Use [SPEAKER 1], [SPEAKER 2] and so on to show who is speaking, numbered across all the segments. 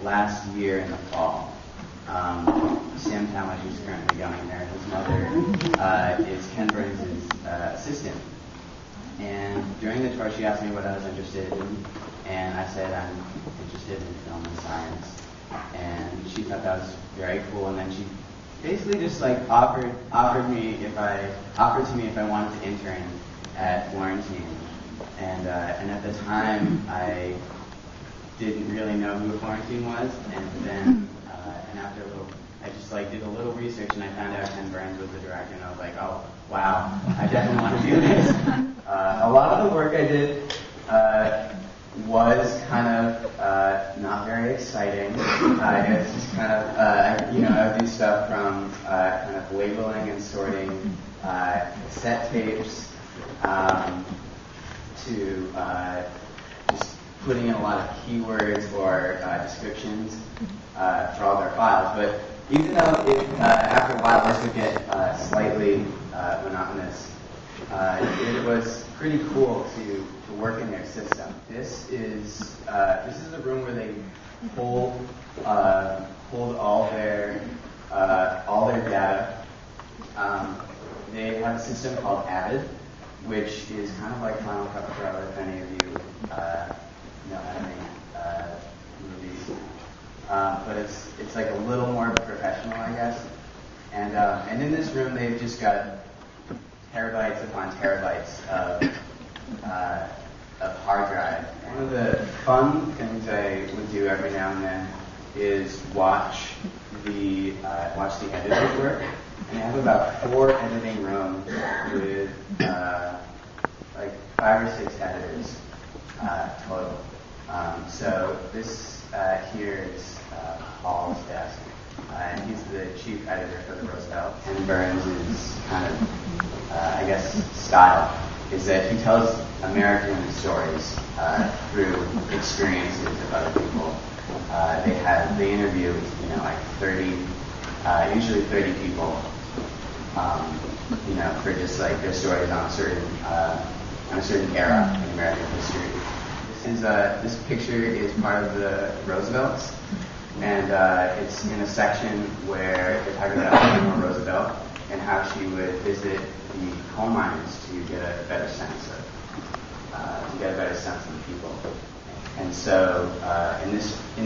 [SPEAKER 1] last year in the fall. Sam Talmadge, who's currently going there, his mother is Ken Burns' assistant. And during the tour, she asked me what I was interested in, and I said I'm interested in film and science. And she thought that was very cool. And then she basically just like offered to me if I wanted to intern at Florentine. And at the time, I didn't really know who Florentine was. And then and after I just like did a little research, and I found out Ken Burns was the director, and I was like, oh wow, I definitely want to do this. A lot of the work I did was kind of not very exciting. It's just kind of I would do stuff from kind of labeling and sorting cassette tapes to just putting in a lot of keywords or descriptions for all their files. But even though after a while this would get slightly monotonous, it was pretty cool to work in their system. This is the room where they hold all their data. They have a system called Avid, which is kind of like Final Cut Pro, if any of you know how to make movies. But it's like a little more professional, I guess. And in this room, they've just got terabytes upon terabytes of hard drive. One of the fun things I would do every now and then is watch the editors work. And I have about 4 editing rooms with like 5 or 6 editors total. So this here is Paul's desk. And he's the chief editor for the Roosevelt. Ken Burns' kind of, I guess, style is that he tells American stories through experiences of other people. They interview, like 30, usually 30 people, for just like their stories on a certain era in American history. This picture is part of the Roosevelts. And it's in a section where they talk about Eleanor Roosevelt and how she would visit the coal mines to get a better sense of the people. And so in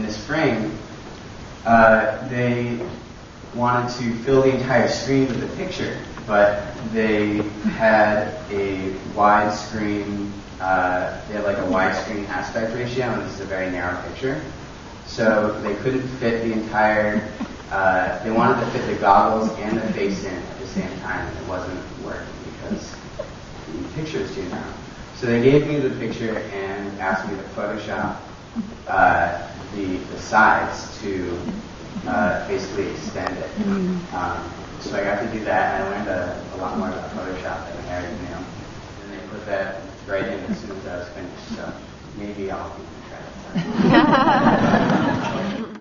[SPEAKER 1] this frame, they wanted to fill the entire screen with a picture, but they had a widescreen. They had like a widescreen aspect ratio, and this is a very narrow picture. So they couldn't fit the entire, they wanted to fit the goggles and the face in at the same time, and it wasn't working because the picture is too narrow. So they gave me the picture and asked me to Photoshop the sides to basically extend it. So I got to do that, and I learned a lot more about Photoshop than I already knew. And they put that right in as soon as I was finished, so maybe I'll keep the credit.